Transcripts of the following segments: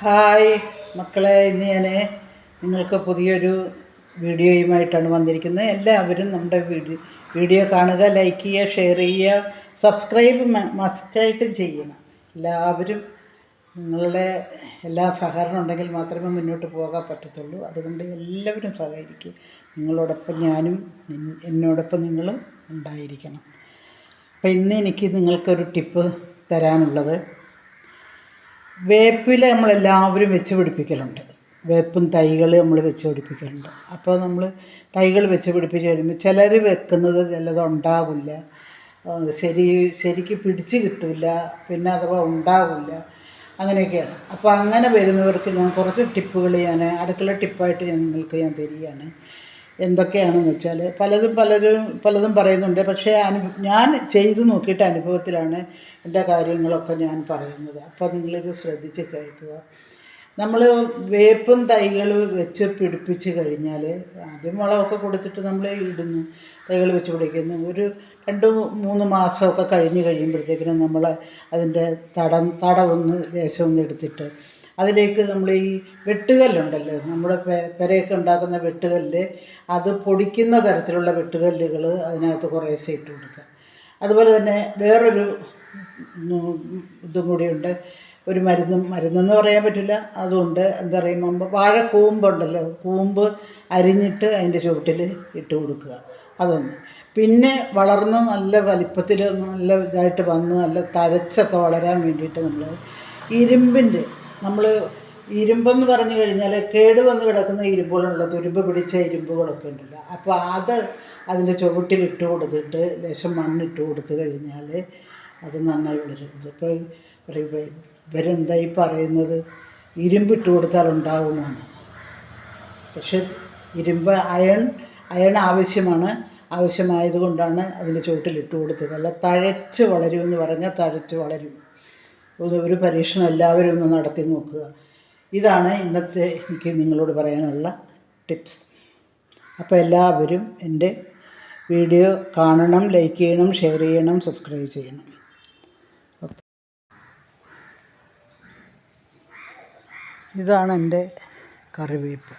Hi മക്കളെ, ഇന്ന് ഞാൻ നിങ്ങൾക്ക് പുതിയൊരു വീഡിയോയുമായിട്ടാണ് വന്നിരിക്കുന്നത്. എല്ലാവരും നമ്മുടെ വീഡിയോ കാണുക, ലൈക്ക് ചെയ്യുക, ഷെയർ ചെയ്യുക, സബ്സ്ക്രൈബ് മസ്റ്റായിട്ടും ചെയ്യണം. എല്ലാവരും നിങ്ങളുടെ എല്ലാ സഹകരണം ഉണ്ടെങ്കിൽ മാത്രമേ മുന്നോട്ട് പോകാൻ പറ്റത്തുള്ളൂ. അതുകൊണ്ട് എല്ലാവരും സഹകരിക്കുക. നിങ്ങളോടൊപ്പം ഞാനും എന്നോടൊപ്പം നിങ്ങളും ഉണ്ടായിരിക്കണം. അപ്പം ഇന്ന് എനിക്ക് നിങ്ങൾക്കൊരു ടിപ്പ് തരാനുള്ളത്, വേപ്പില നമ്മളെല്ലാവരും വെച്ച് പിടിപ്പിക്കലുണ്ട്. വേപ്പും തൈകൾ നമ്മൾ വെച്ച് പിടിപ്പിക്കലുണ്ട്. അപ്പോൾ നമ്മൾ തൈകൾ വെച്ച് പിടിപ്പിച്ച് കഴിയുമ്പോൾ ചിലർ വെക്കുന്നത് ചിലതുണ്ടാകില്ല, ശരിക്ക് പിടിച്ച് കിട്ടില്ല, പിന്നെ അഥവാ ഉണ്ടാകില്ല, അങ്ങനെയൊക്കെയാണ്. അപ്പോൾ അങ്ങനെ വരുന്നവർക്ക് ഞാൻ കുറച്ച് ടിപ്പുകൾ അടുക്കള ടിപ്പായിട്ട് നിങ്ങൾക്ക് തരികയാണ്. എന്തൊക്കെയാണെന്ന് വെച്ചാൽ പലതും പറയുന്നുണ്ട്. പക്ഷേ ഞാൻ ചെയ്ത് നോക്കിയിട്ട് അനുഭവത്തിലാണ് എൻ്റെ കാര്യങ്ങളൊക്കെ ഞാൻ പറയുന്നത്. അപ്പോൾ നിങ്ങളിത് ശ്രദ്ധിച്ച് കേൾക്കുക. നമ്മൾ വേപ്പും തൈകൾ വെച്ച് പിടിപ്പിച്ച് കഴിഞ്ഞാൽ ആദ്യം വളമൊക്കെ കൊടുത്തിട്ട് നമ്മൾ ഇടുന്നു, തൈകൾ വെച്ച് പിടിക്കുന്നു. ഒരു 2-3 മാസമൊക്കെ കഴിയുമ്പോഴത്തേക്കിനും നമ്മൾ അതിൻ്റെ തടമൊന്ന് ലേശമൊന്ന് എടുത്തിട്ട് അതിലേക്ക് നമ്മൾ ഈ വെട്ടുകല്ലുണ്ടല്ലോ, നമ്മുടെ പെരയൊക്കെ ഉണ്ടാക്കുന്ന വെട്ടുകല്ല്, അത് പൊടിക്കുന്ന തരത്തിലുള്ള വെട്ടുകല്ലുകൾ അതിനകത്ത് കുറേശ്ശെ ഇട്ട് കൊടുക്കുക. അതുപോലെ തന്നെ വേറൊരു ഇതും കൂടിയുണ്ട്, ഒരു മരുന്നെന്ന് പറയാൻ പറ്റില്ല, അതുകൊണ്ട് എന്താ പറയുമ്പോൾ വാഴക്കൂമ്പുണ്ടല്ലോ, കൂമ്പ് അരിഞ്ഞിട്ട് അതിൻ്റെ ചുവട്ടിൽ ഇട്ട് കൊടുക്കുക. അതൊന്ന്. പിന്നെ വളർന്ന് നല്ല വലിപ്പത്തിൽ നല്ല ഇതായിട്ട് വന്ന് നല്ല തഴച്ചൊക്കെ വളരാൻ വേണ്ടിയിട്ട് നമ്മൾ ഇരുമ്പെന്ന് പറഞ്ഞു കഴിഞ്ഞാൽ കേടുവന്ന് കിടക്കുന്ന ഇരുമ്പുകളുള്ള തുരുമ്പ് പിടിച്ച ഇരുമ്പുകളൊക്കെ ഉണ്ടല്ലോ, അപ്പോൾ അതിൻ്റെ ചുവട്ടിൽ ഇട്ട് കൊടുത്തിട്ട് ലേശം മണ്ണിട്ട് കൊടുത്തു കഴിഞ്ഞാൽ അത് നന്നായി വളരും. ഇപ്പോൾ ഇവരെന്തായി പറയുന്നത്, ഇരുമ്പിട്ട് കൊടുത്താൽ ഉണ്ടാകുമെന്നാണ്. പക്ഷെ ഇരുമ്പ് അയൺ ആവശ്യമായതുകൊണ്ടാണ് അതിൻ്റെ ചുവട്ടിലിട്ട് കൊടുത്തത്. അല്ല തഴച്ച് വളരുമെന്ന് പറഞ്ഞാൽ തഴച്ച് വളരും. ഒരു പരീക്ഷണം എല്ലാവരും ഒന്ന് നടത്തി നോക്കുക. ഇതാണ് ഇന്നത്തെ എനിക്ക് നിങ്ങളോട് പറയാനുള്ള ടിപ്സ്. അപ്പോൾ എല്ലാവരും എൻ്റെ വീഡിയോ കാണണം, ലൈക്ക് ചെയ്യണം, ഷെയർ ചെയ്യണം, സബ്സ്ക്രൈബ് ചെയ്യണം. ഇതാണ് എൻ്റെ കറിവേപ്പ്.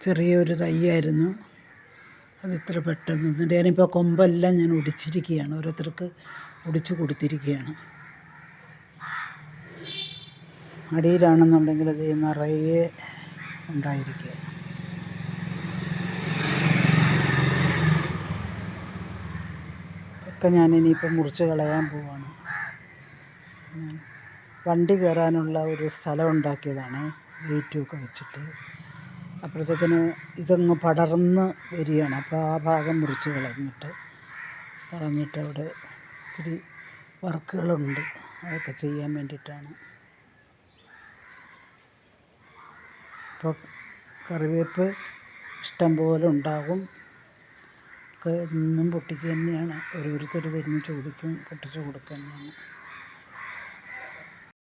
ചെറിയൊരു തൈയായിരുന്നു, അത് ഇത്ര പെട്ടെന്ന് ഞാനിപ്പോൾ കൊമ്പെല്ലാം ഞാൻ ഒടിച്ചിരിക്കുകയാണ്, ഓരോരുത്തർക്ക് ഒടിച്ചു കൊടുത്തിരിക്കുകയാണ്. അടിയിലാണെന്നുണ്ടെങ്കിൽ അത് നിറയെ ഉണ്ടായിരിക്കുക. ഒക്കെ ഞാനിനിയിപ്പോൾ മുറിച്ച് കളയാൻ പോവാണ്. വണ്ടി കയറാനുള്ള ഒരു സ്ഥലം ഉണ്ടാക്കിയതാണ്, ഗേറ്റുമൊക്കെ വെച്ചിട്ട്. അപ്പോഴത്തേക്കിന് ഇതൊന്ന് പടർന്ന് വരികയാണ്. അപ്പോൾ ആ ഭാഗം മുറിച്ച് കളഞ്ഞിട്ട് അവിടെ ഇച്ചിരി വർക്കുകളുണ്ട്, അതൊക്കെ ചെയ്യാൻ വേണ്ടിയിട്ടാണ്. അപ്പോൾ കറിവേപ്പ് ഇഷ്ടം പോലെ ഉണ്ടാകും. ഒക്കെ എന്നും പൊട്ടിക്കുക തന്നെയാണ്, ഓരോരുത്തർ വരുന്ന് ചോദിക്കും, പൊട്ടിച്ച് കൊടുക്കുക തന്നെയാണ്.